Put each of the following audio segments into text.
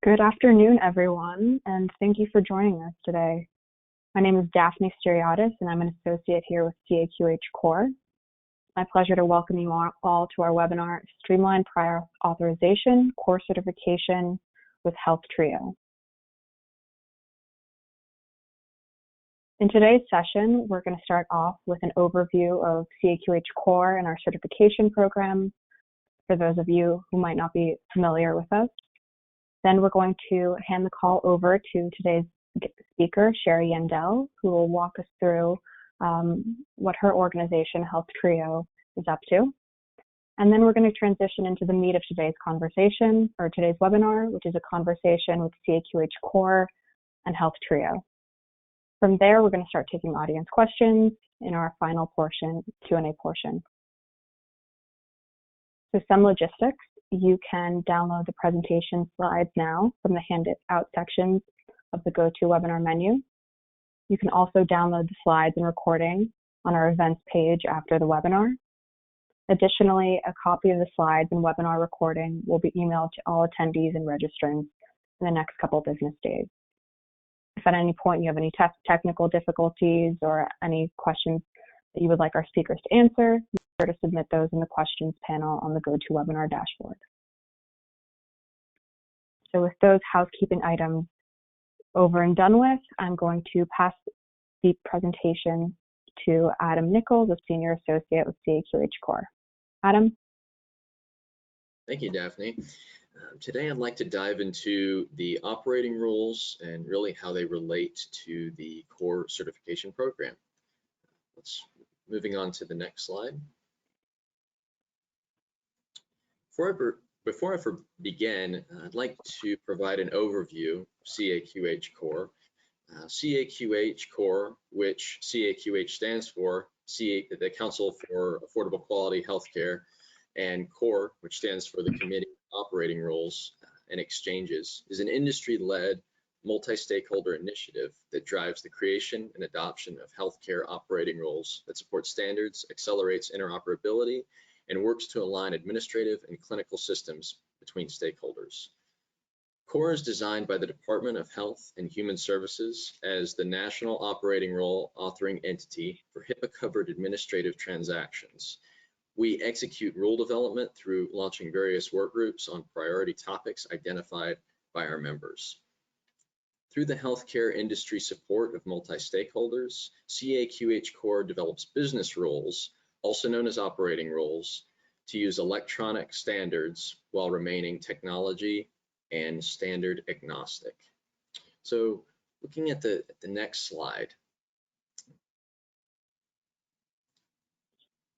Good afternoon, everyone, and thank you for joining us today. My name is Daphne Steriotis, and I'm an associate here with CAQH Core. It's my pleasure to welcome you all to our webinar, Streamline Prior Authorization Core Certification with HealthTrio. In today's session, we're going to start off with an overview of CAQH Core and our certification program, for those of you who might not be familiar with us. Then we're going to hand the call over to today's speaker, Sherry Yandel, who will walk us through what her organization, HealthTrio, is up to. And then we're going to transition into the meat of today's conversation, or today's webinar, which is a conversation with CAQH Core and HealthTrio. From there, we're going to start taking audience questions in our final portion, Q&A portion. So some logistics. You can download the presentation slides now from the handed out sections of the GoToWebinar menu. You can also download the slides and recording on our events page after the webinar. Additionally, a copy of the slides and webinar recording will be emailed to all attendees and registrants in the next couple business days. If at any point you have any technical difficulties or any questions that you would like our speakers to answer, be sure to submit those in the questions panel on the GoToWebinar dashboard. So with those housekeeping items over and done with, I'm going to pass the presentation to Adam Nichols, a Senior Associate with CAQH Core. Adam? Thank you, Daphne. Today I'd like to dive into the operating rules and really how they relate to the core certification program. Moving on to the next slide. Before I begin, I'd like to provide an overview of CAQH Core. CAQH Core, which CAQH stands for, the Council for Affordable Quality Healthcare, and Core, which stands for the Committee on Operating Rules and Exchanges, is an industry-led multi-stakeholder initiative that drives the creation and adoption of healthcare operating rules that support standards, accelerates interoperability, and works to align administrative and clinical systems between stakeholders. CORE is designed by the Department of Health and Human Services as the national operating rule authoring entity for HIPAA-covered administrative transactions. We execute rule development through launching various work groups on priority topics identified by our members. Through the healthcare industry support of multi-stakeholders, CAQH Core develops business rules, also known as operating rules, to use electronic standards while remaining technology and standard agnostic. So looking at the next slide,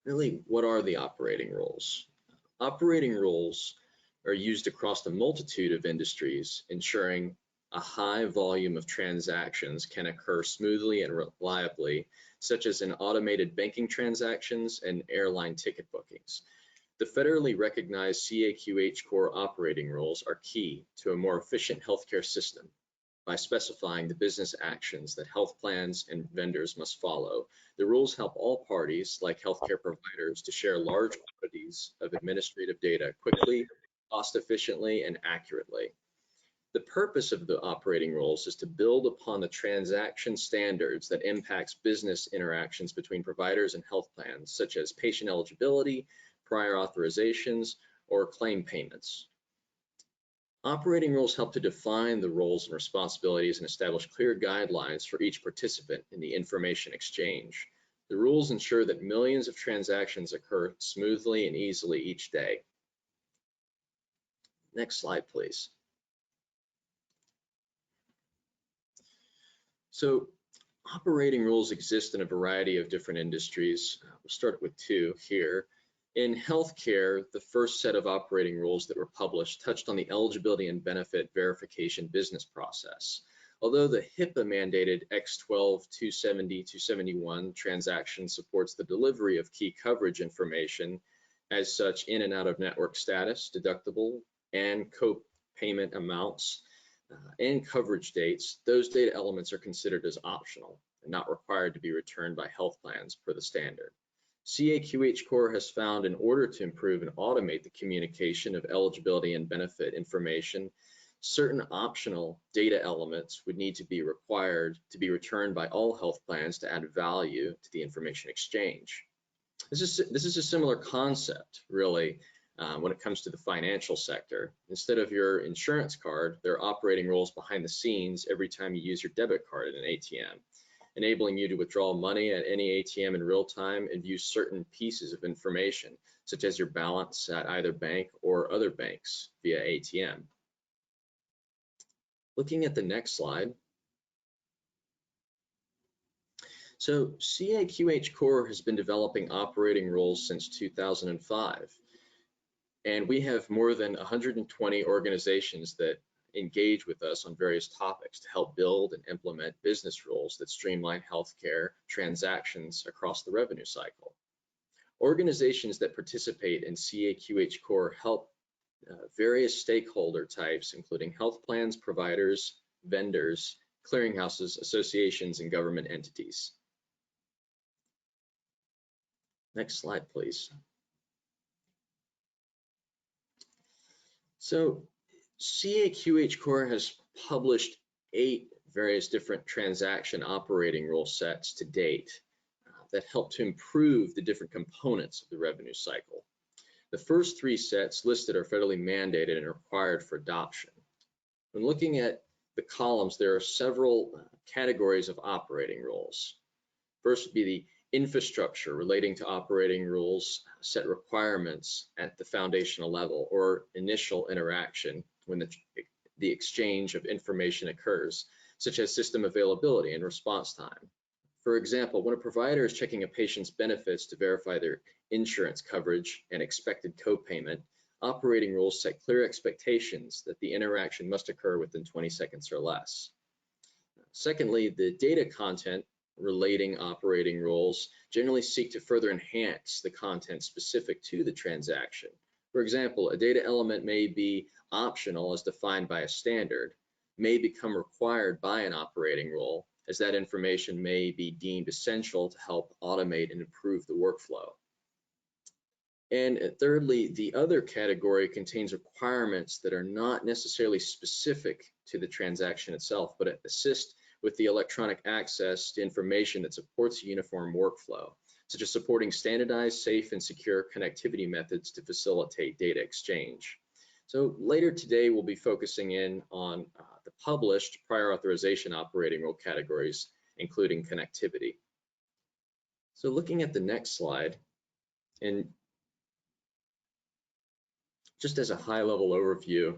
really, what are the operating rules? Operating rules are used across the multitude of industries, ensuring a high volume of transactions can occur smoothly and reliably, such as in automated banking transactions and airline ticket bookings. The federally recognized CAQH Core operating rules are key to a more efficient healthcare system by specifying the business actions that health plans and vendors must follow. The rules help all parties, like healthcare providers, to share large quantities of administrative data quickly, cost efficiently, and accurately. The purpose of the operating rules is to build upon the transaction standards that impacts business interactions between providers and health plans, such as patient eligibility, prior authorizations, or claim payments. Operating rules help to define the roles and responsibilities and establish clear guidelines for each participant in the information exchange. The rules ensure that millions of transactions occur smoothly and easily each day. Next slide, please. So operating rules exist in a variety of different industries. We'll start with two here. In healthcare, the first set of operating rules that were published touched on the eligibility and benefit verification business process. Although the HIPAA-mandated X12 270-271 transaction supports the delivery of key coverage information, as such in and out of network status, deductible, and co-payment amounts, and coverage dates, those data elements are considered as optional and not required to be returned by health plans per the standard. CAQH Core has found, in order to improve and automate the communication of eligibility and benefit information certain optional data elements would need to be required to be returned by all health plans to add value to the information exchange. This is a similar concept, really, when it comes to the financial sector. Instead of your insurance card, there are operating rules behind the scenes every time you use your debit card at an ATM, enabling you to withdraw money at any ATM in real time and view certain pieces of information, such as your balance at either bank or other banks via ATM. Looking at the next slide. So CAQH Core has been developing operating rules since 2005. And we have more than 120 organizations that engage with us on various topics to help build and implement business rules that streamline healthcare transactions across the revenue cycle. Organizations that participate in CAQH Core help various stakeholder types, including health plans, providers, vendors, clearinghouses, associations, and government entities. Next slide, please. So CAQH Core has published 8 various different transaction operating rule sets to date that help to improve the different components of the revenue cycle. The first 3 sets listed are federally mandated and required for adoption. When looking at the columns, there are several categories of operating rules. First would be the infrastructure relating to operating rules set requirements at the foundational level or initial interaction when the exchange of information occurs, such as system availability and response time. For example, when a provider is checking a patient's benefits to verify their insurance coverage and expected copayment, operating rules set clear expectations that the interaction must occur within 20 seconds or less. Secondly, the data content relating operating rules generally seek to further enhance the content specific to the transaction. For example, a data element may be optional as defined by a standard, may become required by an operating rule, as that information may be deemed essential to help automate and improve the workflow. And thirdly, the other category contains requirements that are not necessarily specific to the transaction itself, but assist with the electronic access to information that supports a uniform workflow, such as supporting standardized, safe, and secure connectivity methods to facilitate data exchange. So later today, we'll be focusing in on the published prior authorization operating rule categories, including connectivity. So looking at the next slide, and just as a high-level overview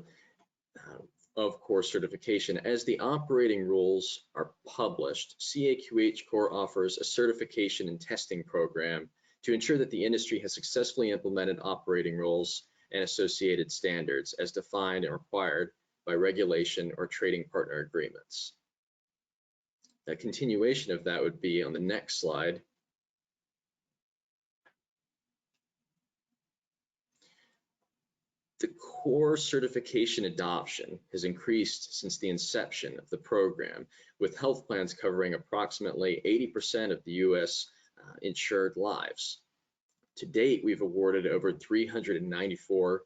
of core certification, as the operating rules are published, CAQH Core offers a certification and testing program to ensure that the industry has successfully implemented operating rules and associated standards as defined and required by regulation or trading partner agreements. A continuation of that would be on the next slide. The core certification adoption has increased since the inception of the program, with health plans covering approximately 80% of the U.S. Insured lives. To date, we've awarded over 394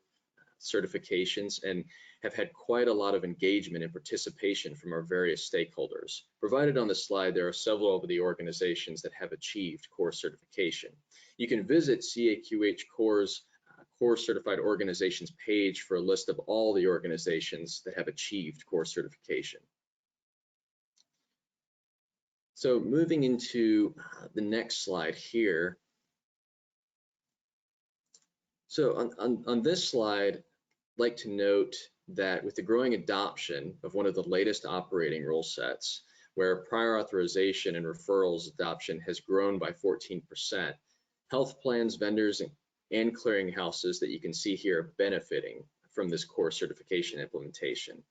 certifications and have had quite a lot of engagement and participation from our various stakeholders. Provided on the slide, there are several of the organizations that have achieved core certification. You can visit CAQH Core's Core Certified Organizations page for a list of all the organizations that have achieved core certification. So moving into the next slide here. So on this slide, I'd like to note that with the growing adoption of one of the latest operating rule sets, where prior authorization and referrals adoption has grown by 14%, health plans, vendors, and clearinghouses that you can see here are benefiting from this core certification implementation.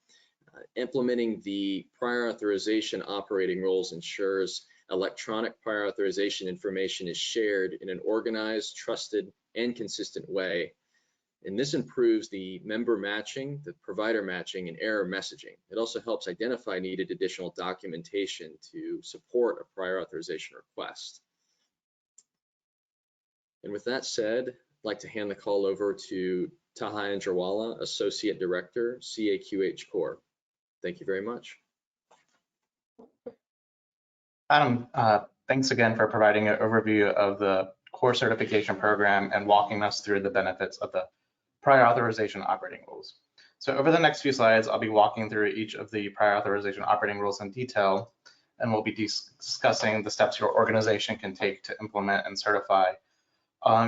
Implementing the prior authorization operating rules ensures electronic prior authorization information is shared in an organized, trusted, and consistent way. And this improves the member matching, the provider matching, and error messaging. It also helps identify needed additional documentation to support a prior authorization request. And with that said, I'd like to hand the call over to Taha Anjarwala, Associate Director, CAQH Core. Thank you very much. Adam, thanks again for providing an overview of the core certification program and walking us through the benefits of the prior authorization operating rules. So over the next few slides, I'll be walking through each of the prior authorization operating rules in detail, and we'll be discussing the steps your organization can take to implement and certify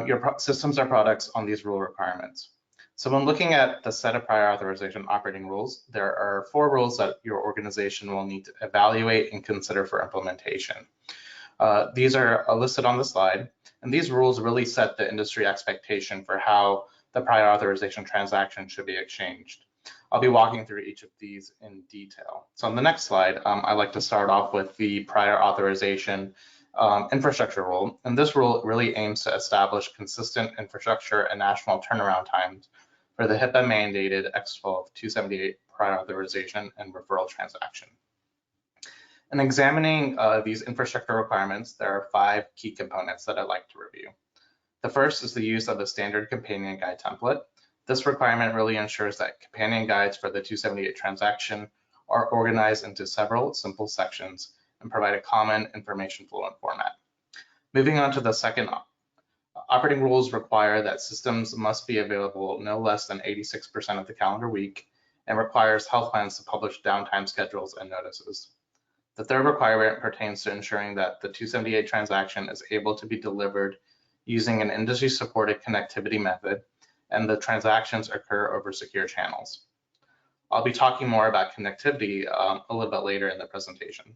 your systems or products on these rule requirements. So when looking at the set of prior authorization operating rules, there are 4 rules that your organization will need to evaluate and consider for implementation. These are listed on the slide, and these rules really set the industry expectation for how the prior authorization transaction should be exchanged. I'll be walking through each of these in detail. So on the next slide, I'd like to start off with the prior authorization infrastructure rule. And this rule really aims to establish consistent infrastructure and national turnaround times for the HIPAA mandated X12 278 prior authorization and referral transaction. In examining these infrastructure requirements, there are 5 key components that I'd like to review. The first is the use of a standard companion guide template. This requirement really ensures that companion guides for the 278 transaction are organized into several simple sections and provide a common information fluent format. Moving on to the second, operating rules require that systems must be available no less than 86% of the calendar week and requires health plans to publish downtime schedules and notices. The third requirement pertains to ensuring that the 278 transaction is able to be delivered using an industry-supported connectivity method, and the transactions occur over secure channels. I'll be talking more about connectivity a little bit later in the presentation.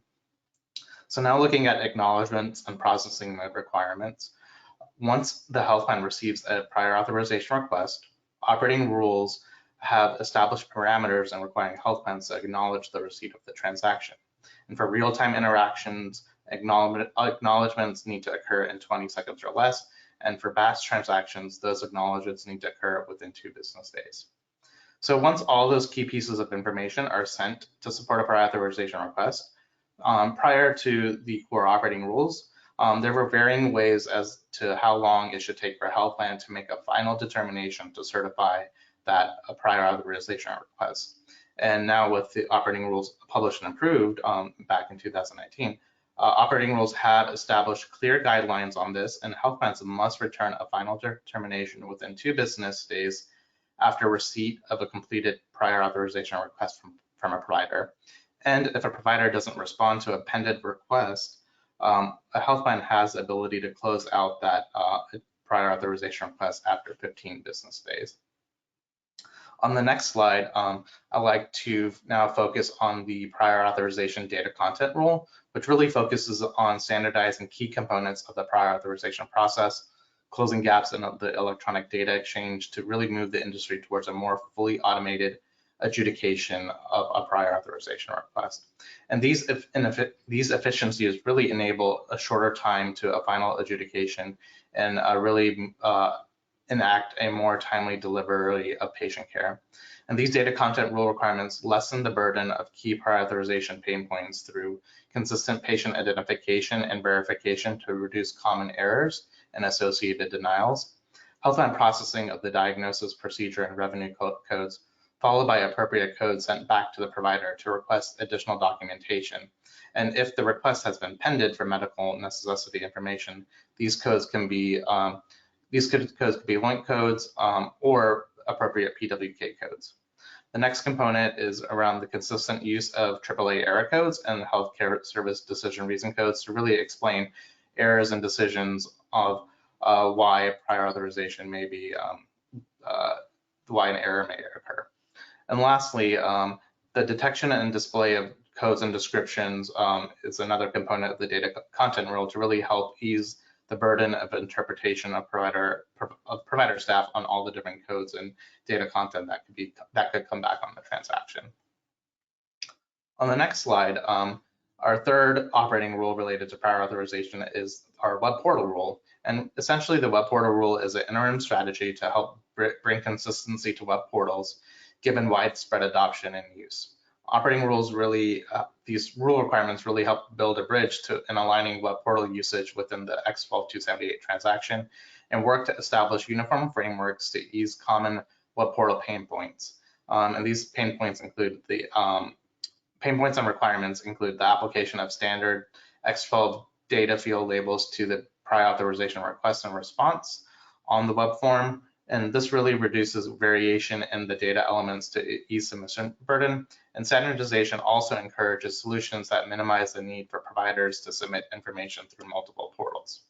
So now looking at acknowledgements and processing mode requirements, once the health plan receives a prior authorization request, operating rules have established parameters and requiring health plans to acknowledge the receipt of the transaction. And for real-time interactions, acknowledgements need to occur in 20 seconds or less. And for batch transactions, those acknowledgements need to occur within 2 business days. So once all those key pieces of information are sent to support a prior authorization request, prior to the core operating rules, there were varying ways as to how long it should take for a health plan to make a final determination to certify that a prior authorization request. And now with the operating rules published and approved back in 2019, operating rules have established clear guidelines on this, and health plans must return a final determination within 2 business days after receipt of a completed prior authorization request from a provider. And if a provider doesn't respond to a pending request, a health plan has the ability to close out that prior authorization request after 15 business days. On the next slide, I'd like to now focus on the prior authorization data content rule, which really focuses on standardizing key components of the prior authorization process, closing gaps in the electronic data exchange to really move the industry towards a more fully automated adjudication of a prior authorization request. And these efficiencies really enable a shorter time to a final adjudication and really enact a more timely delivery of patient care. And these data content rule requirements lessen the burden of key prior authorization pain points through consistent patient identification and verification to reduce common errors and associated denials, health plan processing of the diagnosis, procedure, and revenue codes, followed by appropriate codes sent back to the provider to request additional documentation. And if the request has been pended for medical necessity information, these codes can be link codes or appropriate PWK codes. The next component is around the consistent use of AAA error codes and healthcare service decision reason codes to really explain errors and decisions of why prior authorization may be, why an error may occur. And lastly, the detection and display of codes and descriptions is another component of the data content rule to really help ease the burden of interpretation of provider staff on all the different codes and data content that could come back on the transaction. On the next slide, our third operating rule related to prior authorization is our web portal rule. And essentially the web portal rule is an interim strategy to help bring consistency to web portals given widespread adoption and use. Operating rules really, these rule requirements really help build a bridge to an aligning web portal usage within the X12 278 transaction and work to establish uniform frameworks to ease common web portal pain points. And these pain points include the pain points and requirements include the application of standard X12 data field labels to the prior authorization request and response on the web form. And this really reduces variation in the data elements to ease submission burden. And standardization also encourages solutions that minimize the need for providers to submit information through multiple portals.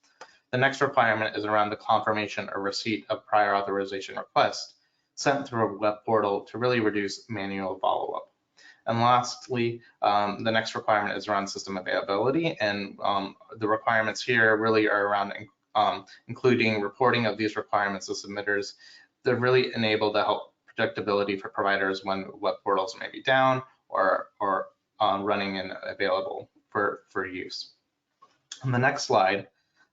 The next requirement is around the confirmation or receipt of prior authorization request sent through a web portal to really reduce manual follow-up. And lastly, the next requirement is around system availability, and the requirements here really are around including reporting of these requirements to submitters that really enable the help predictability for providers when web portals may be down or running and available for use. On the next slide,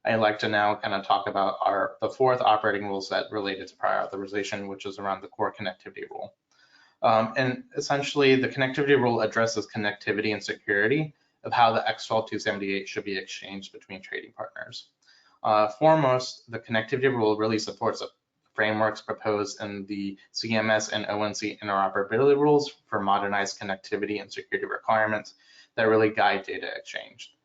I'd like to now kind of talk about the fourth operating rule set related to prior authorization, which is around the core connectivity rule. And essentially, the connectivity rule addresses connectivity and security of how the X12278 should be exchanged between trading partners. Foremost, the connectivity rule really supports frameworks proposed in the CMS and ONC interoperability rules for modernized connectivity and security requirements that really guide data exchange.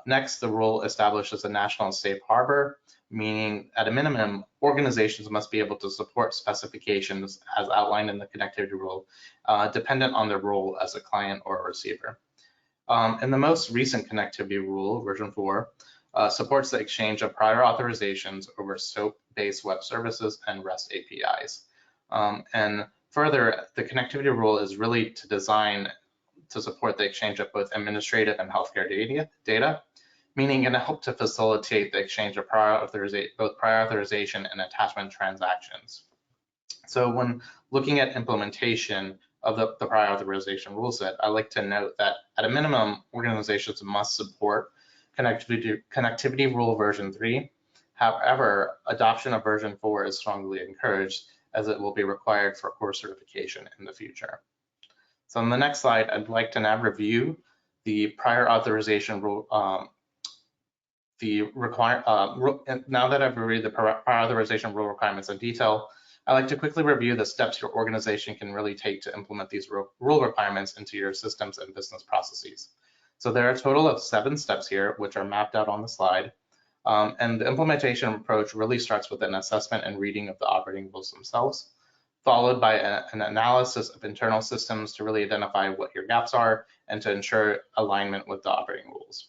Next, the rule establishes a national safe harbor, meaning at a minimum, organizations must be able to support specifications as outlined in the connectivity rule, dependent on their role as a client or a receiver. And the most recent connectivity rule, version 4, supports the exchange of prior authorizations over SOAP-based web services and REST APIs. And further, the connectivity rule is really designed to support the exchange of both administrative and healthcare data, meaning it helps to facilitate the exchange of both prior authorization and attachment transactions. So when looking at implementation of the prior authorization rule set, I like to note that at a minimum, organizations must support connectivity rule version 3. However, adoption of version 4 is strongly encouraged as it will be required for core certification in the future. So on the next slide, I'd like to now review the prior authorization rule. Now that I've reviewed the prior authorization rule requirements in detail, I'd like to quickly review the steps your organization can really take to implement these rule requirements into your systems and business processes. So there are a total of 7 steps here, which are mapped out on the slide. And the implementation approach really starts with an assessment and reading of the operating rules themselves, followed by an analysis of internal systems to really identify what your gaps are and to ensure alignment with the operating rules.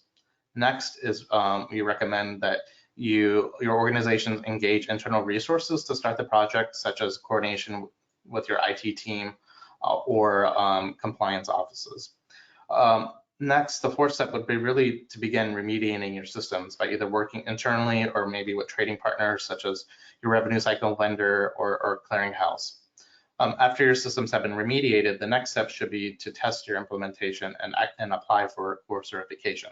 Next is we recommend that your organizations engage internal resources to start the project, such as coordination with your IT team or compliance offices. Next, the 4th step would be really to begin remediating your systems by either working internally or maybe with trading partners such as your revenue cycle vendor or clearinghouse. After your systems have been remediated, the next step should be to test your implementation and apply for core certification.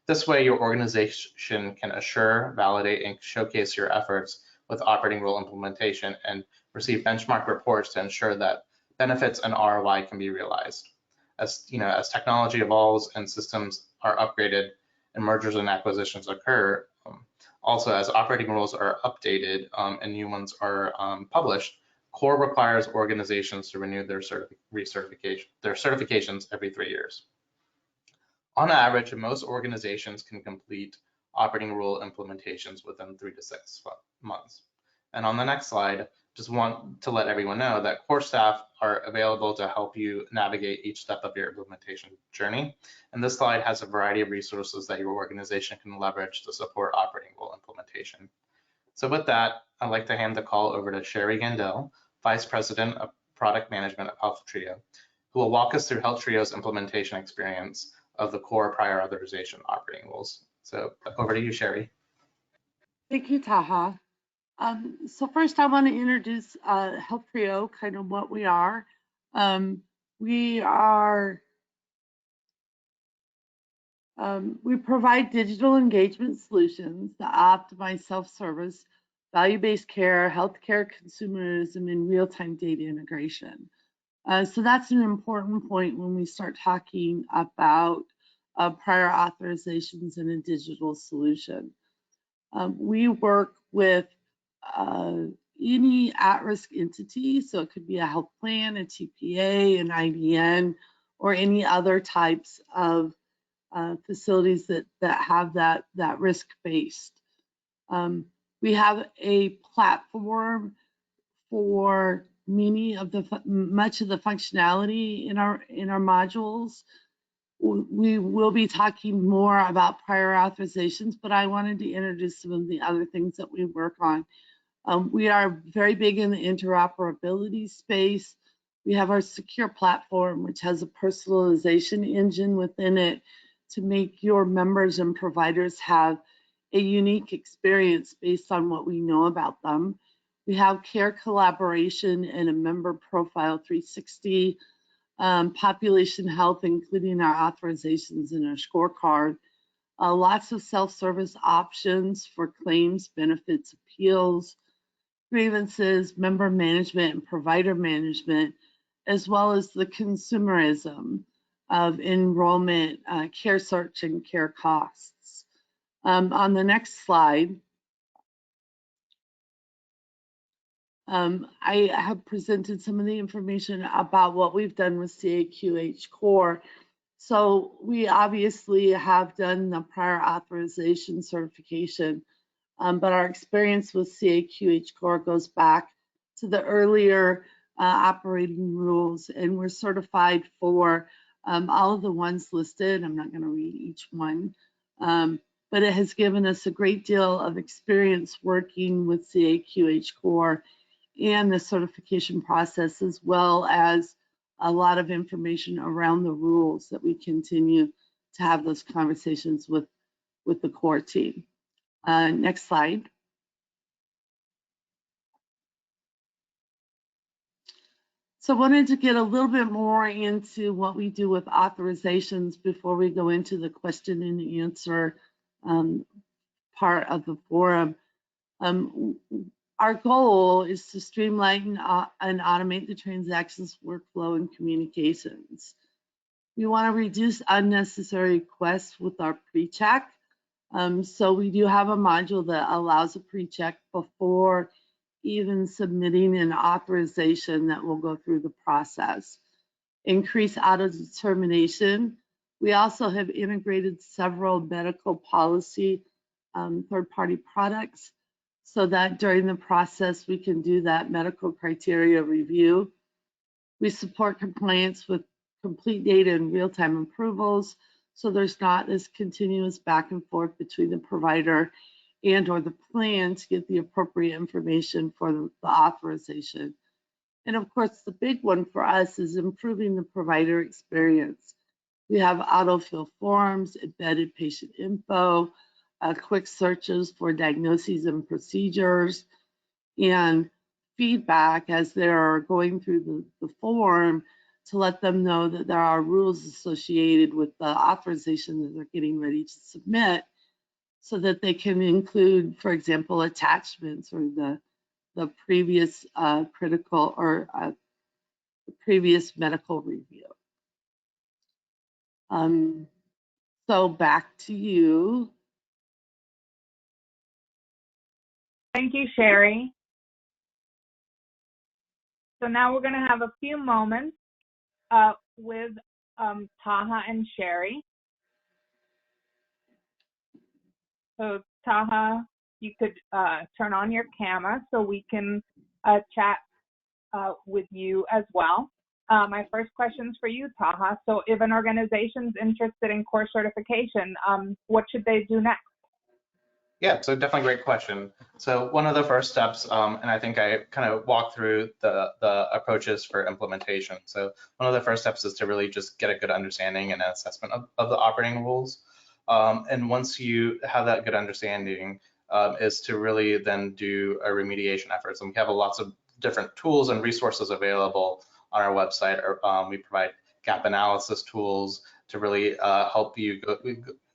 This way, your organization can assure, validate, and showcase your efforts with operating rule implementation and receive benchmark reports to ensure that benefits and ROI can be realized. As technology evolves and systems are upgraded and mergers and acquisitions occur, also as operating rules are updated and new ones are published, CORE requires organizations to renew their certifications every 3 years. On average, most organizations can complete operating rule implementations within 3 to 6 months. And on the next slide, just want to let everyone know that core staff are available to help you navigate each step of your implementation journey. And this slide has a variety of resources that your organization can leverage to support operating rule implementation. So with that, I'd like to hand the call over to Sherry Gandel, Vice President of Product Management at HealthTrio, who will walk us through HealthTrio's implementation experience of the core prior authorization operating rules. So over to you, Sherry. Thank you, Taha. So first I want to introduce HealthTrio, kind of what we are. We provide digital engagement solutions that optimize self-service, value-based care, healthcare consumerism, and real-time data integration. So that's an important point when we start talking about prior authorizations in a digital solution. We work with any at-risk entity, so it could be a health plan, a TPA, an IDN, or any other types of facilities that have that risk-based. We have a platform for much of the functionality in our modules. We will be talking more about prior authorizations, but I wanted to introduce some of the other things that we work on. We are very big in the interoperability space. We have our secure platform, which has a personalization engine within it to make your members and providers have a unique experience based on what we know about them. We have care collaboration and a member profile 360, population health, including our authorizations and our scorecard, lots of self-service options for claims, benefits, appeals, grievances, member management, and provider management, as well as the consumerism of enrollment, care search, and care costs. On the next slide, I have presented some of the information about what we've done with CAQH Core. So we obviously have done the prior authorization certification, but our experience with CAQH Core goes back to the earlier operating rules, and we're certified for all of the ones listed. I'm not going to read each one, but it has given us a great deal of experience working with CAQH Core and the certification process, as well as a lot of information around the rules that we continue to have those conversations with the core team. Next slide. So I wanted to get a little bit more into what we do with authorizations before we go into the question and answer part of the forum. Our goal is to streamline and automate the transactions workflow and communications. We want to reduce unnecessary requests with our pre-check. So we do have a module that allows a pre-check before even submitting an authorization that will go through the process. Increase auto-determination. We also have integrated several medical policy third-party products so that during the process we can do that medical criteria review. We support compliance with complete data and real-time approvals, so there's not this continuous back and forth between the provider and or the plan to get the appropriate information for the authorization. And of course, the big one for us is improving the provider experience. We have autofill forms, embedded patient info, quick searches for diagnoses and procedures, and feedback as they're going through the form to let them know that there are rules associated with the authorization that they're getting ready to submit, so that they can include, for example, attachments or the previous critical or the previous medical review. So back to you. Thank you, Sherry. So now we're going to have a few moments with Taha and Sherry. So Taha, you could turn on your camera so we can chat with you as well. My first question is for you, Taha. So if an organization is interested in core certification, what should they do next? Yeah, so definitely great question. So one of the first steps, and I think I kind of walked through the approaches for implementation. So one of the first steps is to really just get a good understanding and assessment of the operating rules. And once you have that good understanding, is to really then do a remediation efforts. And we have lots of different tools and resources available on our website. We provide gap analysis tools to really help you go.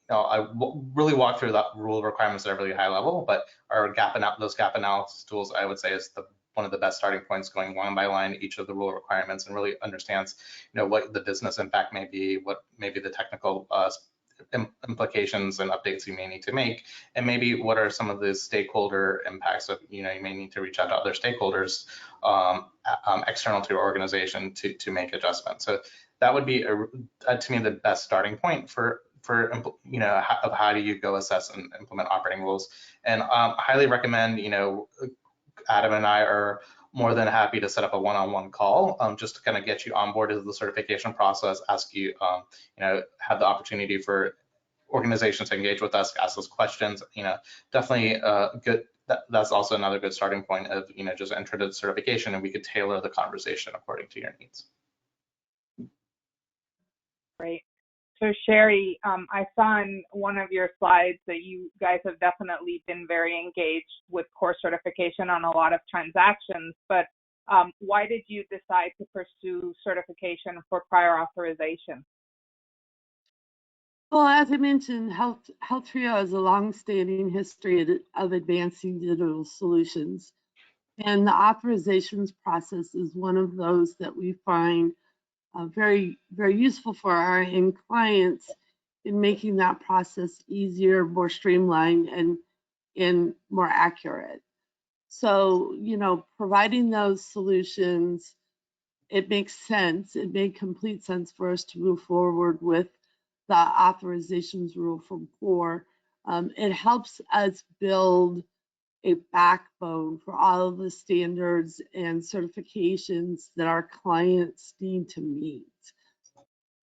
I really walk through the rule requirements at a really high level, but our those gap analysis tools, I would say, is one of the best starting points, going line by line each of the rule requirements and really understands, what the business impact may be, what maybe the technical implications and updates you may need to make, and maybe what are some of the stakeholder impacts of, you may need to reach out to other stakeholders external to your organization to make adjustments. So that would be to me the best starting point for of how do you go assess and implement operating rules. And highly recommend, Adam and I are more than happy to set up a one-on-one call just to kind of get you on board with the certification process, ask you, have the opportunity for organizations to engage with us, ask us questions, definitely good. That's also another good starting point of, just enter the certification, and we could tailor the conversation according to your needs. Great. So Sherry, I saw in one of your slides that you guys have definitely been very engaged with core certification on a lot of transactions, but why did you decide to pursue certification for prior authorization? Well, as I mentioned, HealthTrio has a long-standing history of advancing digital solutions, and the authorizations process is one of those that we find very, very useful for our end clients in making that process easier, more streamlined, and more accurate. So, providing those solutions, it makes sense. It made complete sense for us to move forward with the authorizations rule from core. It helps us build a backbone for all of the standards and certifications that our clients need to meet.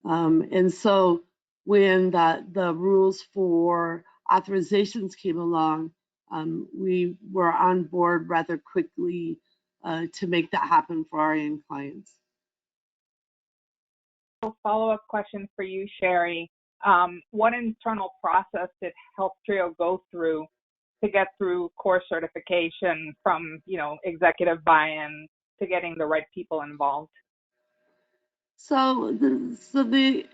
And so when the rules for authorizations came along, we were on board rather quickly to make that happen for our end clients. Follow-up question for you, Sherry. What internal process did HealthTrio go through to get through core certification, from executive buy-in to getting the right people involved? So the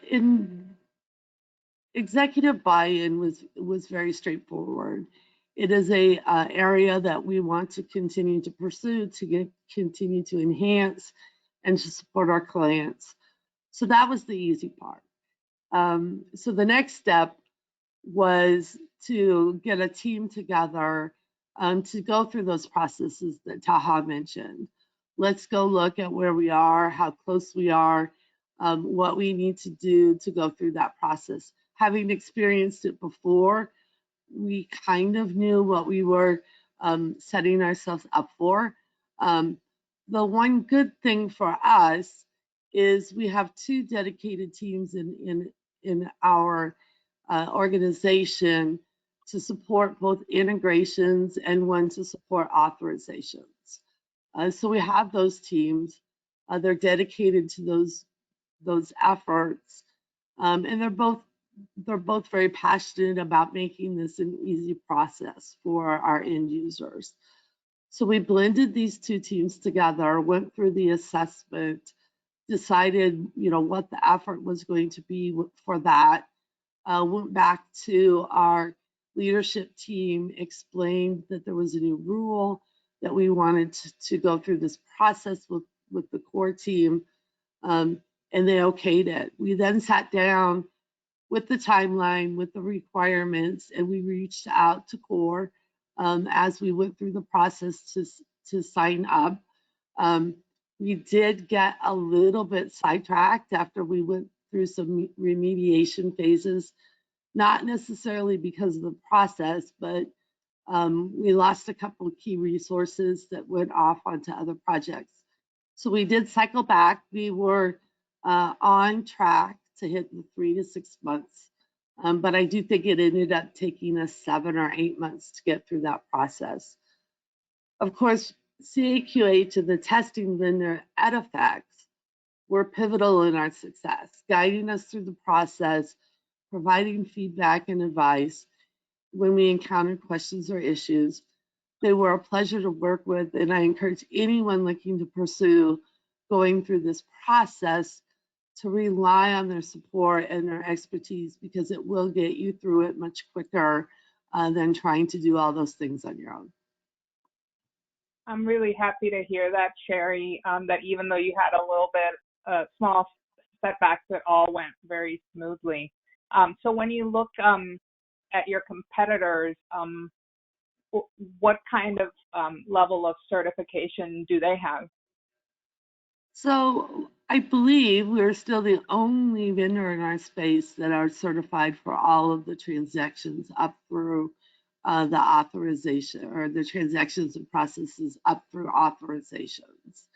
executive buy-in was very straightforward. It is a area that we want to continue to pursue, to continue to enhance, and to support our clients. So that was the easy part. So the next step was to get a team together to go through those processes that Taha mentioned. Let's go look at where we are, how close we are, what we need to do to go through that process. Having experienced it before, we kind of knew what we were setting ourselves up for. The one good thing for us is we have two dedicated teams in our organization to support both integrations and one to support authorizations. So we have those teams. They're dedicated to those efforts, and they're both very passionate about making this an easy process for our end users. So we blended these two teams together, went through the assessment, decided what the effort was going to be for that, went back to our leadership team, explained that there was a new rule, that we wanted to go through this process with the core team, and they okayed it. We then sat down with the timeline, with the requirements, and we reached out to core as we went through the process to sign up. We did get a little bit sidetracked after we went through some remediation phases, not necessarily because of the process, but we lost a couple of key resources that went off onto other projects. So we did cycle back. We were on track to hit the 3 to 6 months, but I do think it ended up taking us 7 or 8 months to get through that process. Of course, CAQH and the testing vendor Edifex were pivotal in our success, guiding us through the process, providing feedback and advice when we encountered questions or issues. They were a pleasure to work with, and I encourage anyone looking to pursue going through this process to rely on their support and their expertise, because it will get you through it much quicker than trying to do all those things on your own. I'm really happy to hear that, Sherry, that even though you had a little bit small setbacks, it all went very smoothly. So when you look at your competitors, what kind of level of certification do they have? So I believe we're still the only vendor in our space that are certified for all of the transactions up through the authorization, or the transactions and processes up through authorizations.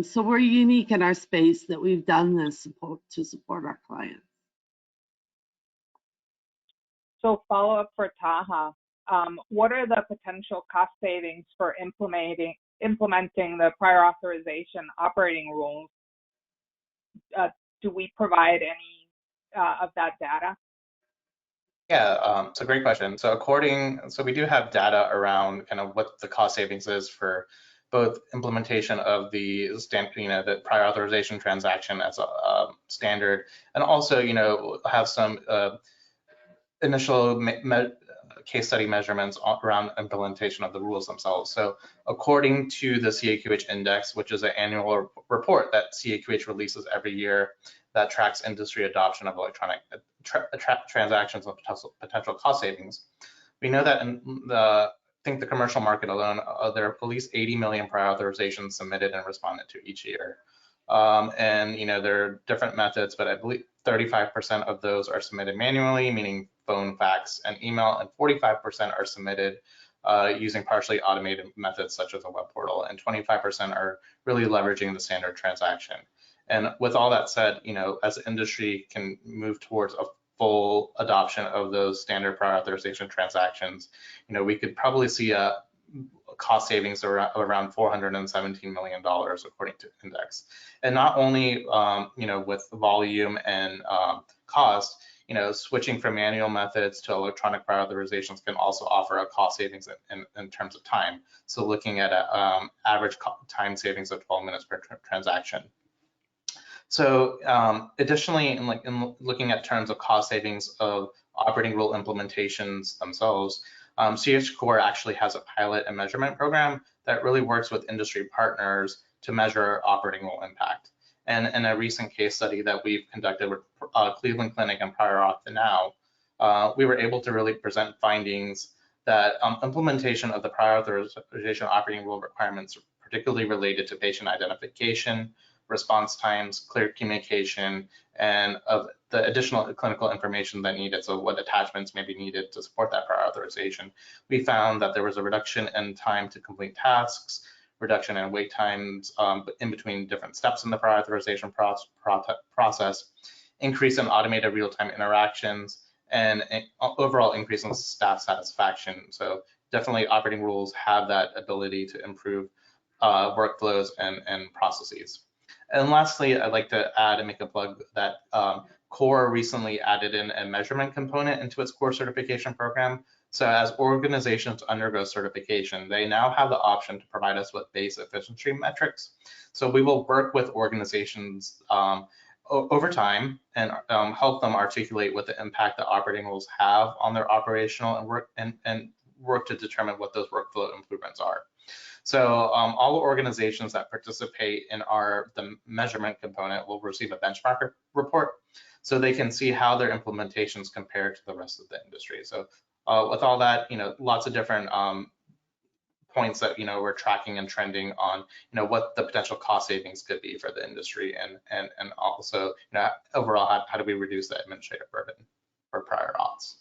So we're unique in our space that we've done this to support our clients. So follow up for Taha. What are the potential cost savings for implementing the prior authorization operating rules? Do we provide any of that data? Yeah, it's a great question. So we do have data around kind of what the cost savings is for both implementation of the the prior authorization transaction as a standard, and also, have some initial case study measurements around implementation of the rules themselves. So according to the CAQH index, which is an annual report that CAQH releases every year that tracks industry adoption of electronic transactions and potential cost savings, we know that in I think the commercial market alone, there are at least 80 million prior authorizations submitted and responded to each year. And there are different methods, but I believe 35% of those are submitted manually, meaning phone, fax, and email, and 45% are submitted using partially automated methods such as a web portal, and 25% are really leveraging the standard transaction. And with all that said, as the industry can move towards a full adoption of those standard prior authorization transactions, we could probably see a cost savings around $417 million according to index. And not only with volume and cost, switching from manual methods to electronic prior authorizations can also offer a cost savings in terms of time. So looking at an average time savings of 12 minutes per transaction. So additionally, in looking at terms of cost savings of operating rule implementations themselves, CAQH Core actually has a pilot and measurement program that really works with industry partners to measure operating rule impact. And in a recent case study that we've conducted with Cleveland Clinic and Prior Auth Now, we were able to really present findings that implementation of the prior authorization operating rule requirements, particularly related to patient identification, response times, clear communication, and of the additional clinical information that needed, so what attachments may be needed to support that prior authorization. We found that there was a reduction in time to complete tasks, reduction in wait times in between different steps in the prior authorization process, increase in automated real-time interactions, and overall increase in staff satisfaction. So definitely operating rules have that ability to improve workflows and processes. And lastly, I'd like to add and make a plug that Core recently added in a measurement component into its core certification program. So as organizations undergo certification, they now have the option to provide us with base efficiency metrics. So we will work with organizations over time and help them articulate what the impact that operating rules have on their operational and work to determine what those workflow improvements are. So all organizations that participate in the measurement component will receive a benchmark report so they can see how their implementations compare to the rest of the industry. So with all that, lots of different points that we're tracking and trending on, what the potential cost savings could be for the industry, and also overall how do we reduce the administrative burden for prior auths.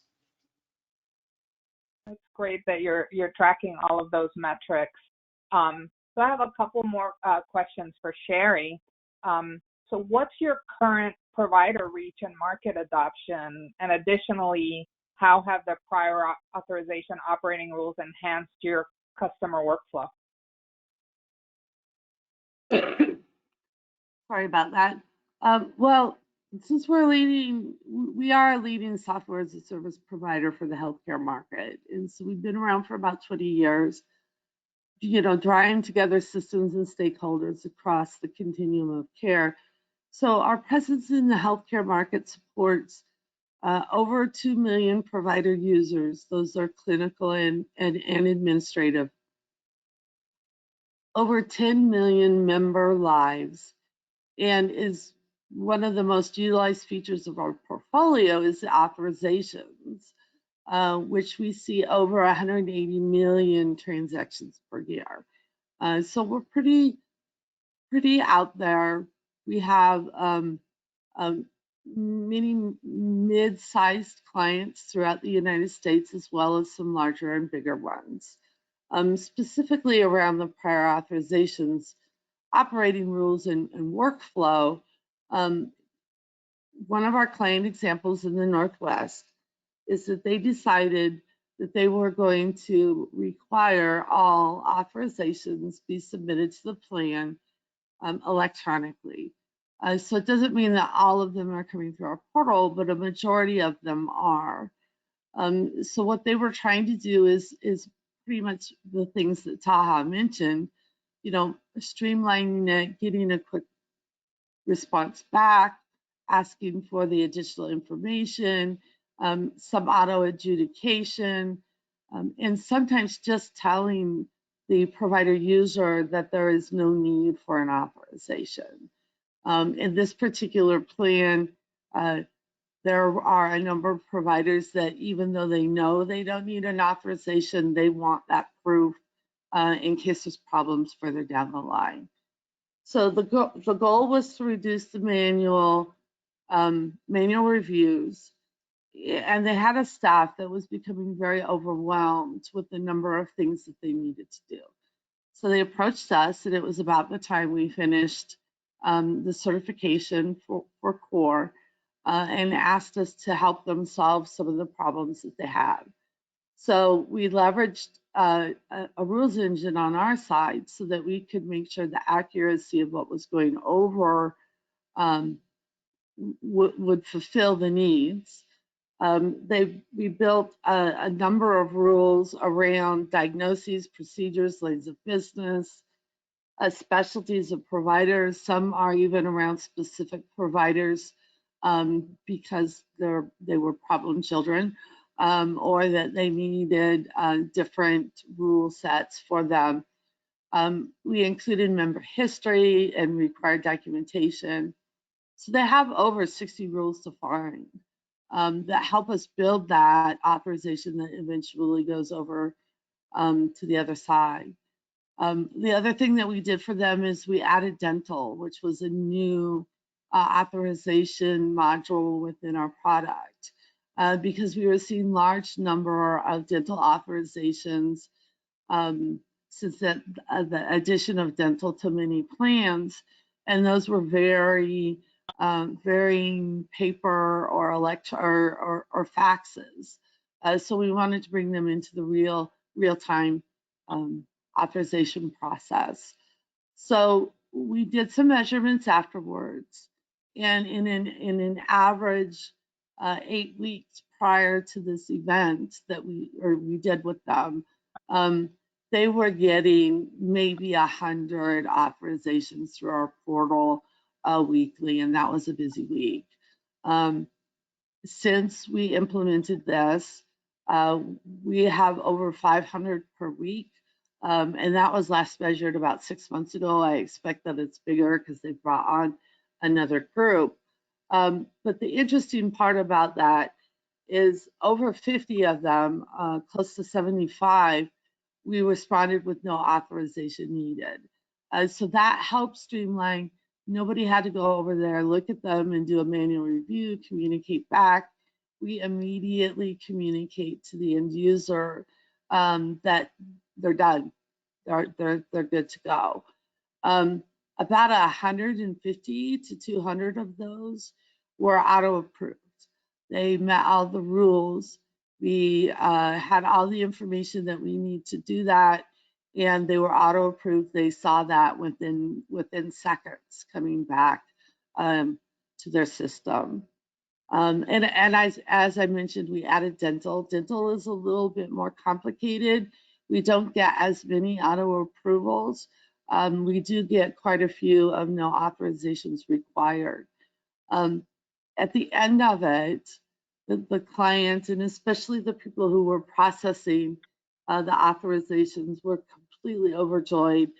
That's great that you're tracking all of those metrics. So I have a couple more questions for Sherry. So what's your current provider reach and market adoption? And additionally, how have the prior authorization operating rules enhanced your customer workflow? Sorry about that. Well, since we are a leading software as a service provider for the healthcare market. And so we've been around for about 20 years, drawing together systems and stakeholders across the continuum of care. So our presence in the healthcare market supports over 2 million provider users. Those are clinical and administrative. Over 10 million member lives, and is one of the most utilized features of our portfolio is the authorizations, which we see over 180 million transactions per year. So we're pretty out there. We have many mid-sized clients throughout the United States, as well as some larger and bigger ones. Specifically around the prior authorizations, operating rules and workflow, one of our client examples in the Northwest is that they decided that they were going to require all authorizations be submitted to the plan electronically. So it doesn't mean that all of them are coming through our portal, but a majority of them are. So what they were trying to do is pretty much the things that Taha mentioned, you know, streamlining it, getting a quick response back, asking for the additional information, some auto adjudication, and sometimes just telling the provider user that there is no need for an authorization. In this particular plan, there are a number of providers that even though they know they don't need an authorization, they want that proof in case there's problems further down the line. So the goal was to reduce the manual reviews, and they had a staff that was becoming very overwhelmed with the number of things that they needed to do. So they approached us, and it was about the time we finished the certification for CORE and asked us to help them solve some of the problems that they had. So we leveraged a rules engine on our side so that we could make sure the accuracy of what was going over would fulfill the needs. We built a number of rules around diagnoses, procedures, lanes of business, specialties of providers. Some are even around specific providers because they were problem children, or that they needed different rule sets for them. We included member history and required documentation. So they have over 60 rules to find that help us build that authorization that eventually goes over to the other side. The other thing that we did for them is we added dental, which was a new authorization module within our product because we were seeing large number of dental authorizations since the addition of dental to many plans, and those were very paper or or faxes. So we wanted to bring them into the real-time authorization process. So we did some measurements afterwards, and in an average 8 weeks prior to this event that we did with them, they were getting maybe 100 authorizations through our portal weekly, and that was a busy week. Since we implemented this, we have over 500 per week, and that was last measured about 6 months ago. I expect that it's bigger because they brought on another group. But the interesting part about that is over 50 of them, close to 75, we responded with no authorization needed. So that helped streamline. Nobody had to go over there, look at them and do a manual review, communicate back. We immediately communicate to the end user that they're done, they're good to go. About 150 to 200 of those were auto approved. They met all the rules. We had all the information that we need to do that, and they were auto approved. They saw that within seconds coming back to their system. And as I mentioned, we added dental. Dental is a little bit more complicated. We don't get as many auto approvals. We do get quite a few of no authorizations required. At the end of it, the clients, and especially the people who were processing the authorizations, were completely overjoyed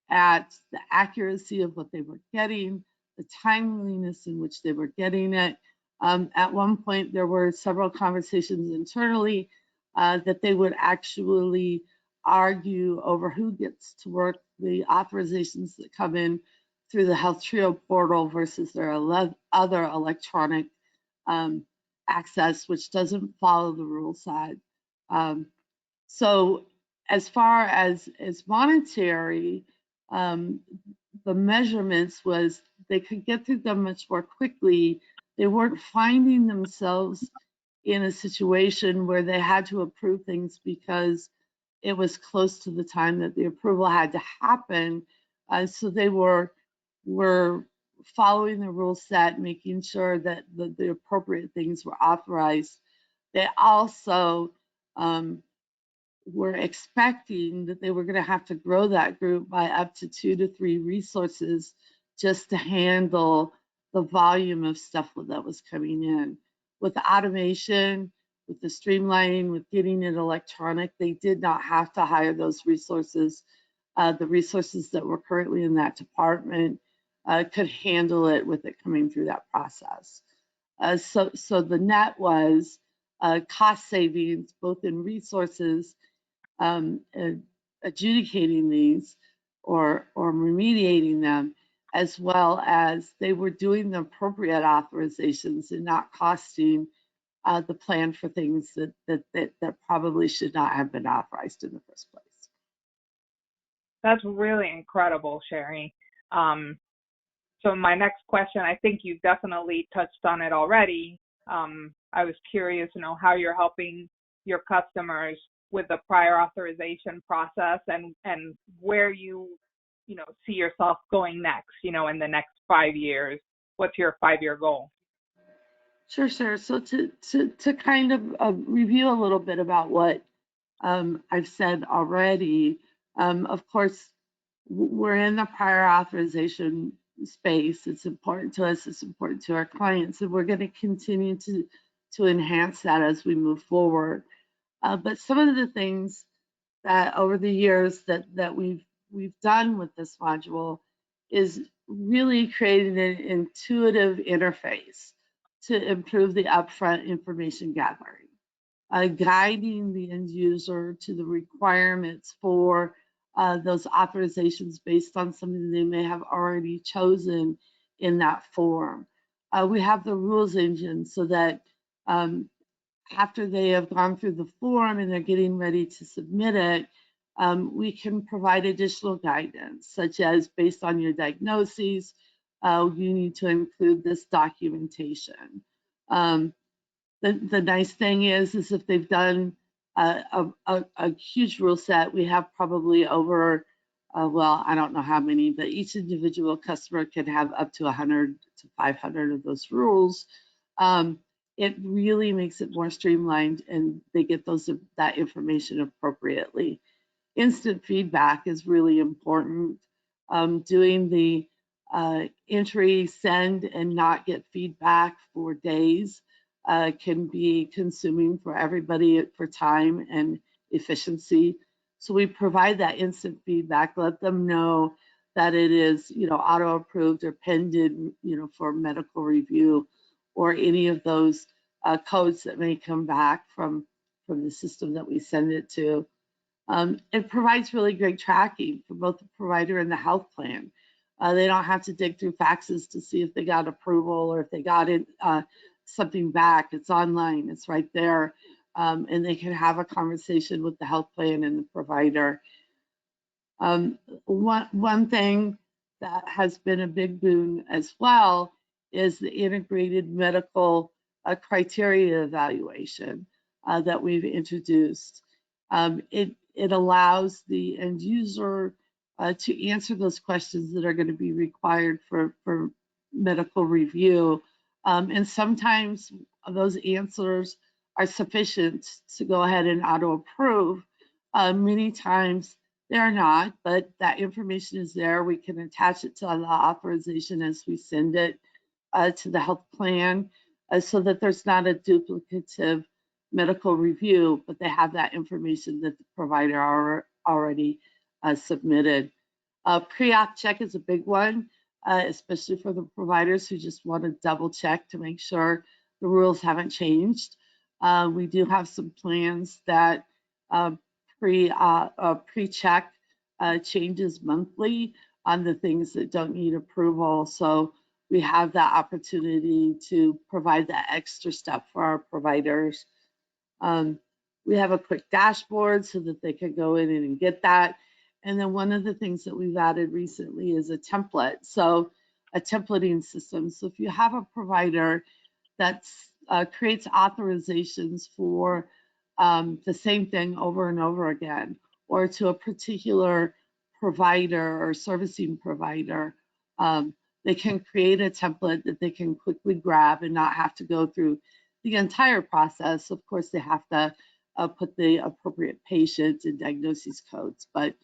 at the accuracy of what they were getting, the timeliness in which they were getting it. At one point, there were several conversations internally that they would actually argue over who gets to work the authorizations that come in through the HealthTrio portal versus their other electronic access, which doesn't follow the rule set. So as far as monetary, the measurements was they could get through them much more quickly. They weren't finding themselves in a situation where they had to approve things because it was close to the time that the approval had to happen. So they were following the rule set, making sure that the appropriate things were authorized. They also were expecting that they were going to have to grow that group by up to 2 to 3 resources just to handle the volume of stuff that was coming in. With the automation, with the streamlining, with getting it electronic, they did not have to hire those resources. The resources that were currently in that department could handle it with it coming through that process. So the net was cost savings, both in resources, adjudicating these or remediating them, as well as they were doing the appropriate authorizations and not costing the plan for things that probably should not have been authorized in the first place. That's really incredible, Sherry. So my next question, I think you definitely touched on it already. I was curious to know how you're helping your customers with the prior authorization process and where you see yourself going next, in the next 5 years. What's your 5-year goal? Sure. So to kind of review a little bit about what I've said already, of course, we're in the prior authorization space. It's important to us, it's important to our clients, and we're going to continue to enhance that as we move forward. But some of the things that over the years that we've done with this module is really creating an intuitive interface to improve the upfront information gathering, guiding the end user to the requirements for those authorizations based on something they may have already chosen in that form. We have the rules engine so that after they have gone through the form and they're getting ready to submit it, we can provide additional guidance, such as based on your diagnoses, you need to include this documentation. The nice thing is if they've done a huge rule set, we have probably over, well, I don't know how many, but each individual customer can have up to 100 to 500 of those rules. It really makes it more streamlined and they get that information appropriately. Instant feedback is really important. Doing the entry, send, and not get feedback for days can be consuming for everybody for time and efficiency. So we provide that instant feedback, let them know that it is, auto approved or pending, for medical review, or any of those codes that may come back from the system that we send it to. It provides really great tracking for both the provider and the health plan. They don't have to dig through faxes to see if they got approval or if they got something back. It's online, it's right there, and they can have a conversation with the health plan and the provider. One thing that has been a big boon as well is the integrated medical criteria evaluation that we've introduced. It allows the end user to answer those questions that are going to be required for medical review. And sometimes those answers are sufficient to go ahead and auto approve. Many times they're not, but that information is there. We can attach it to the authorization as we send it to the health plan so that there's not a duplicative medical review, but they have that information that the provider already submitted. Pre-op check is a big one. especially for the providers who just want to double check to make sure the rules haven't changed. We do have some plans that pre-check changes monthly on the things that don't need approval. So we have that opportunity to provide that extra step for our providers. We have a quick dashboard so that they can go in and get that. And then one of the things that we've added recently is a template. So a templating system. So if you have a provider that creates authorizations for the same thing over and over again, or to a particular provider or servicing provider, they can create a template that they can quickly grab and not have to go through the entire process. Of course, they have to put the appropriate patient and diagnosis codes, but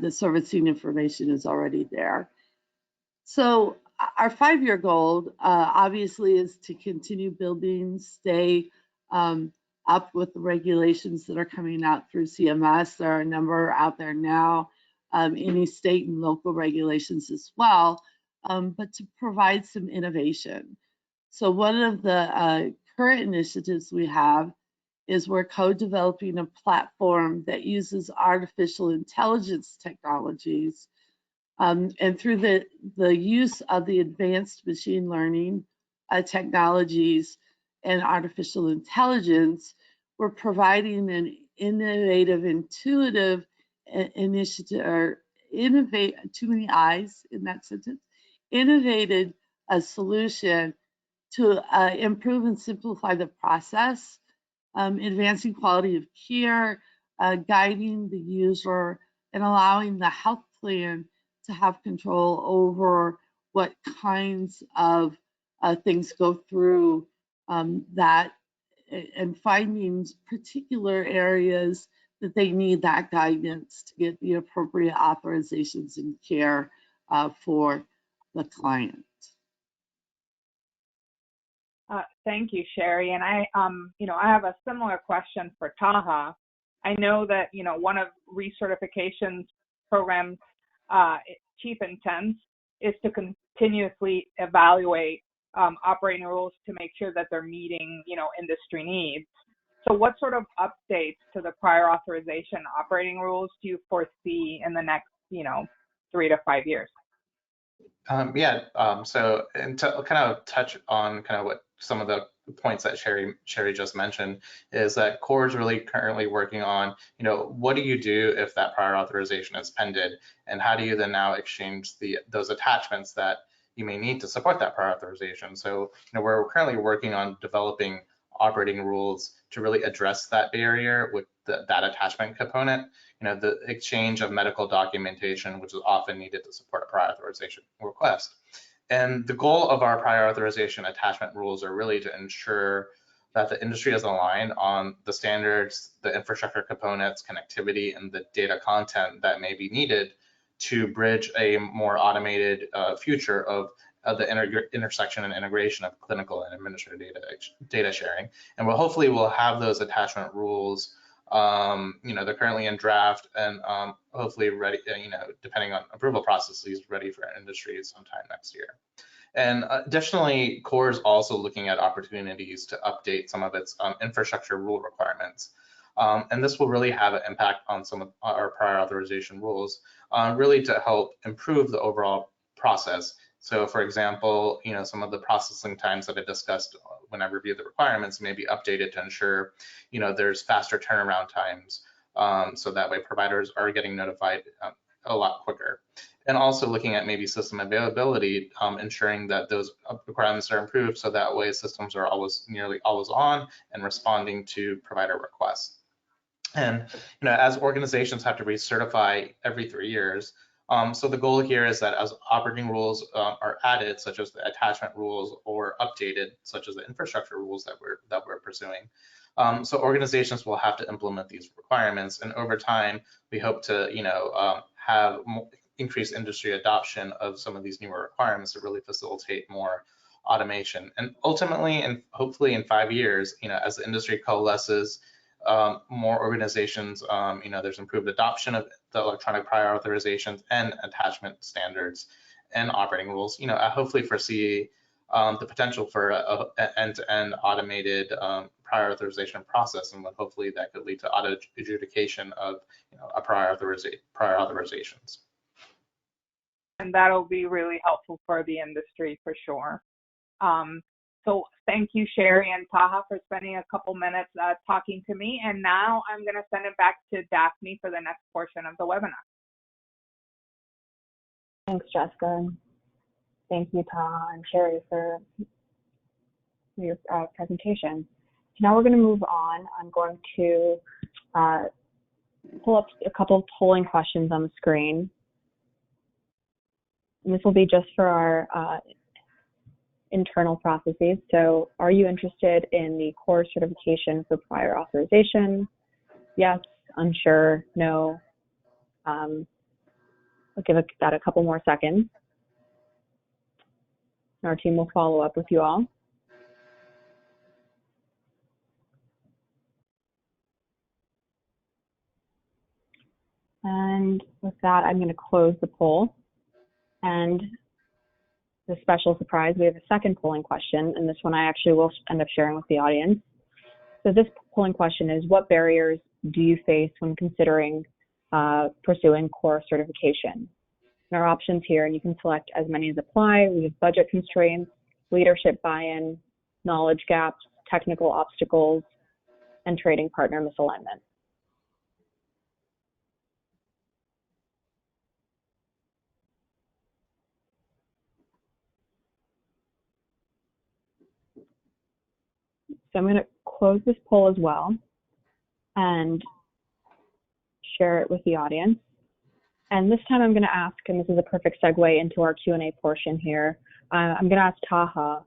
the servicing information is already there. So our 5-year goal obviously is to continue building, stay up with the regulations that are coming out through CMS. There are a number out there now, any state and local regulations as well, but to provide some innovation. So one of the current initiatives we have is we're co-developing a platform that uses artificial intelligence technologies. And through the use of the advanced machine learning technologies and artificial intelligence, we're providing an innovative, intuitive initiative, or innovate, too many I's in that sentence, innovated a solution to improve and simplify the process, advancing quality of care, guiding the user, and allowing the health plan to have control over what kinds of things go through that, and finding particular areas that they need that guidance to get the appropriate authorizations and care for the client. Thank you, Sherry. And I have a similar question for Taha. I know that, one of recertification's programs' chief intents is to continuously evaluate operating rules to make sure that they're meeting, industry needs. So what sort of updates to the prior authorization operating rules do you foresee in the next, 3 to 5 years? So, and to kind of touch on kind of what some of the points that Sherry just mentioned, is that CORE is really currently working on, what do you do if that prior authorization is pended, and how do you then now exchange those attachments that you may need to support that prior authorization. So, we're currently working on developing operating rules to really address that barrier with that attachment component. The exchange of medical documentation, which is often needed to support a prior authorization request. And the goal of our prior authorization attachment rules are really to ensure that the industry is aligned on the standards, the infrastructure components, connectivity, and the data content that may be needed to bridge a more automated future of the intersection and integration of clinical and administrative data sharing. And hopefully we'll have those attachment rules, they're currently in draft and hopefully ready, depending on approval processes, ready for industry sometime next year. And additionally, CORE is also looking at opportunities to update some of its infrastructure rule requirements. And this will really have an impact on some of our prior authorization rules, really to help improve the overall process. So for example, some of the processing times that I discussed when I reviewed the requirements may be updated to ensure, there's faster turnaround times, so that way providers are getting notified a lot quicker. And also looking at maybe system availability, ensuring that those requirements are improved so that way systems are nearly always on and responding to provider requests. And as organizations have to recertify every 3 years, so the goal here is that as operating rules are added, such as the attachment rules, or updated, such as the infrastructure rules that we're pursuing, so organizations will have to implement these requirements. And over time, we hope to have increased industry adoption of some of these newer requirements to really facilitate more automation. And ultimately, and hopefully in 5 years, as the industry coalesces, more organizations, there's improved adoption of the electronic prior authorizations and attachment standards. and operating rules, hopefully foresee the potential for an end-to-end automated prior authorization process, and hopefully that could lead to auto adjudication of prior authorizations. And that'll be really helpful for the industry for sure. So thank you, Sherry and Taha, for spending a couple minutes talking to me. And now I'm going to send it back to Daphne for the next portion of the webinar. Thanks, Jessica. Thank you, Taha and Sherry, for your presentation. So now we're going to move on. I'm going to pull up a couple of polling questions on the screen. And this will be just for our internal processes. So are you interested in the core certification for prior authorization? Yes, unsure, no. I'll give that a couple more seconds. Our team will follow up with you all. And with that, I'm going to close the poll. And the special surprise, we have a second polling question, and this one I actually will end up sharing with the audience. So this polling question is, what barriers do you face when considering pursuing core certification? And our options here, and you can select as many as apply. We have budget constraints, leadership buy-in, knowledge gaps, technical obstacles, and trading partner misalignment. So I'm going to close this poll as well and share it with the audience. And this time I'm going to ask, and this is a perfect segue into our Q&A portion here, I'm going to ask Taha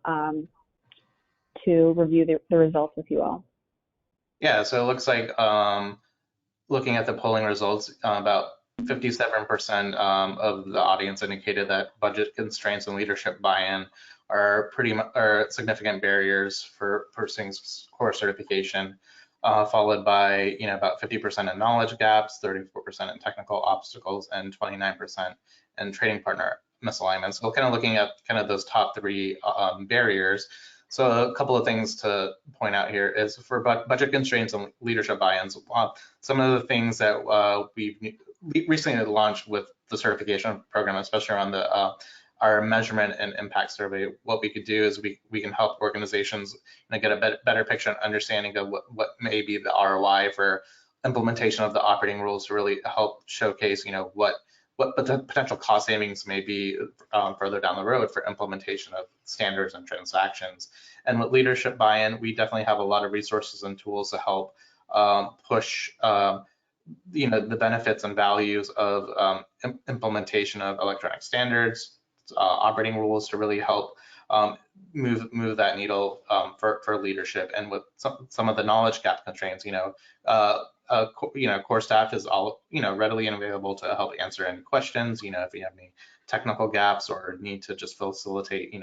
to review the results with you all. Yeah, so it looks like looking at the polling results, about 57% of the audience indicated that budget constraints and leadership buy-in are significant barriers for pursuing core certification, followed by about 50% in knowledge gaps, 34% in technical obstacles, and 29% in trading partner misalignment. So kind of looking at kind of those top three barriers. So a couple of things to point out here is for budget constraints and leadership buy-ins, some of the things that we've recently launched with the certification program, especially around our measurement and impact survey. What we could do is we can help organizations get a better picture and understanding of what may be the ROI for implementation of the operating rules to really help showcase what the potential cost savings may be further down the road for implementation of standards and transactions. And with leadership buy-in, we definitely have a lot of resources and tools to help push the benefits and values of implementation of electronic standards, operating rules to really help move that needle for leadership. And with some of the knowledge gap constraints, core staff is all readily available to help answer any questions. If you have any technical gaps or need to just facilitate,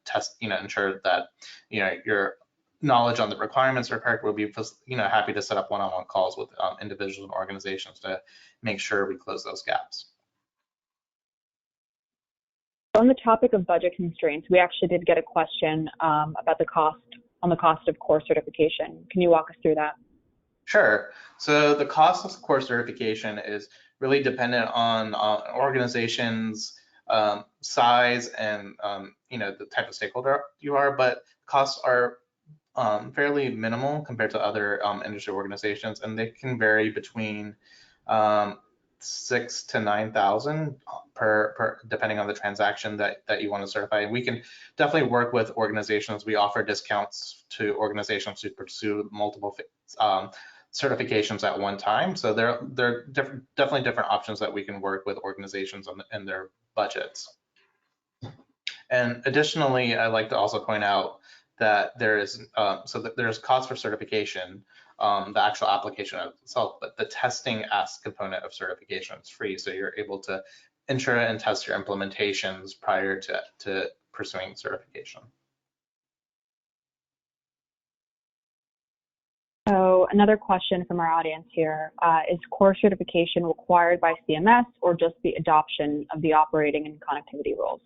test, ensure that your knowledge on the requirements are correct, we'll be happy to set up one-on-one calls with individuals and organizations to make sure we close those gaps. On the topic of budget constraints, we actually did get a question about the cost of core certification. Can you walk us through that? Sure. So the cost of core certification is really dependent on organization's size and the type of stakeholder you are, but costs are fairly minimal compared to other industry organizations, and they can vary between 6,000 to 9,000 per depending on the transaction that you want to certify. And we can definitely work with organizations. We offer discounts to organizations to pursue multiple certifications at one time. So there are definitely different options that we can work with organizations and their budgets. And additionally, I'd like to also point out that there's cost for certification, the actual application itself, but the testing component of certification is free. So you're able to ensure and test your implementations prior to pursuing certification. So another question from our audience here, is core certification required by CMS or just the adoption of the operating and connectivity rules?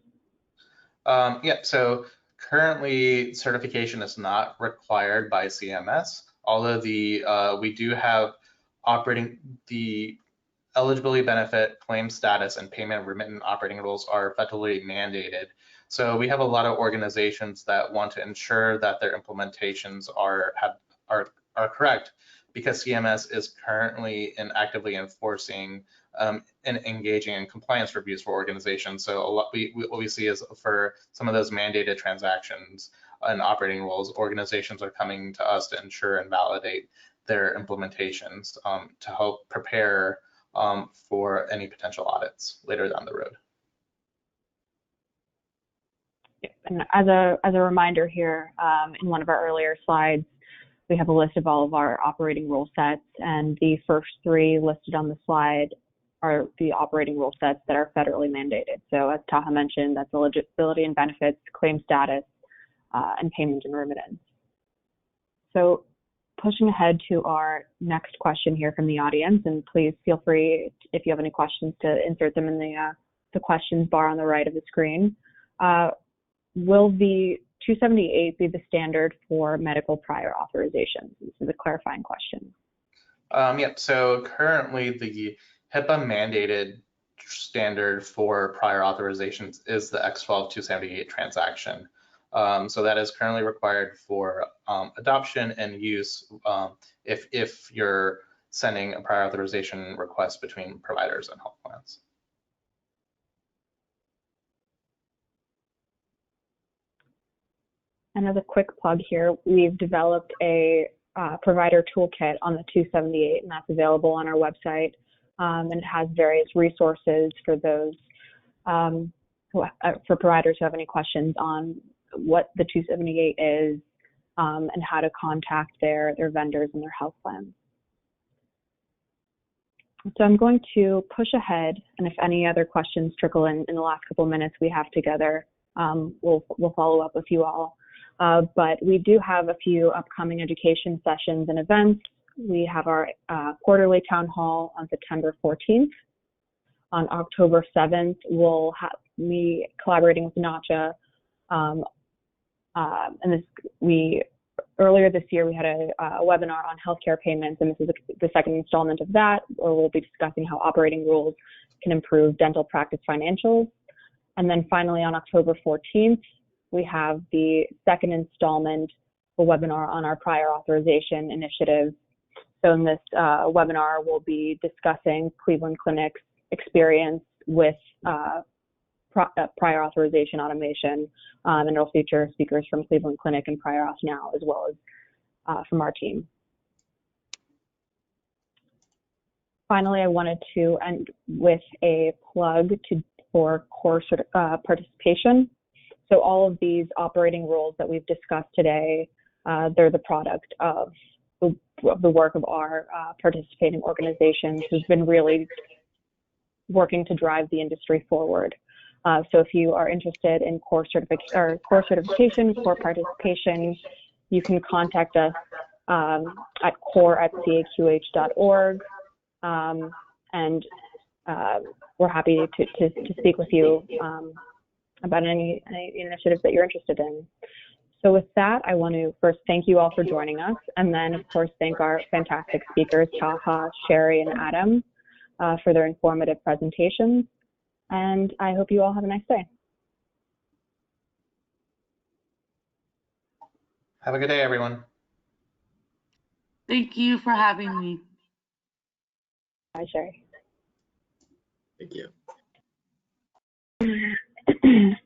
Yeah, so currently certification is not required by CMS, although we do have the eligibility benefit, claim status, and payment remittance operating rules are federally mandated. So we have a lot of organizations that want to ensure that their implementations are correct, because CMS is currently actively enforcing and engaging in compliance reviews for organizations. So what we see is for some of those mandated transactions and operating rules, organizations are coming to us to ensure and validate their implementations to help prepare for any potential audits later down the road. And as a reminder here, in one of our earlier slides, we have a list of all of our operating rule sets, and the first three listed on the slide are the operating rule sets that are federally mandated. So as Taha mentioned, that's eligibility and benefits, claim status, and payment and remittance. So pushing ahead to our next question here from the audience, and please feel free, if you have any questions, to insert them in the questions bar on the right of the screen. Will the 278 be the standard for medical prior authorizations? This is a clarifying question. Yep, so currently the HIPAA mandated standard for prior authorizations is the X12 278 transaction. So that is currently required for adoption and use if you're sending a prior authorization request between providers and health plans. And as a quick plug here, we've developed a provider toolkit on the 278, and that's available on our website. And it has various resources for those for providers who have any questions on what the 278 is and how to contact their vendors and their health plans. So I'm going to push ahead, and if any other questions trickle in the last couple of minutes we have together, we'll follow up with you all. But we do have a few upcoming education sessions and events. We have our quarterly town hall on September 14th. On October 7th, we'll have me collaborating with NACHA. And earlier this year, we had a webinar on healthcare payments, and this is the second installment of that, where we'll be discussing how operating rules can improve dental practice financials. And then finally, on October 14th, we have the second installment, a webinar on our prior authorization initiative. So in this webinar, we'll be discussing Cleveland Clinic's experience with prior authorization automation, and it'll feature speakers from Cleveland Clinic and Prior Auth Now, as well as from our team. Finally, I wanted to end with a plug for course participation. So all of these operating rules that we've discussed today, they're the product of the work of our participating organizations who've been really working to drive the industry forward. So if you are interested in core certification, core participation, you can contact us at core@caqh.org, and we're happy to speak with you about any initiatives that you're interested in. So with that, I want to first thank you all for joining us, and then of course thank our fantastic speakers, Taha, Sherry, and Adam, for their informative presentations. And I hope you all have a nice day. Have a good day, everyone. Thank you for having me. Bye, Sherry. Thank you.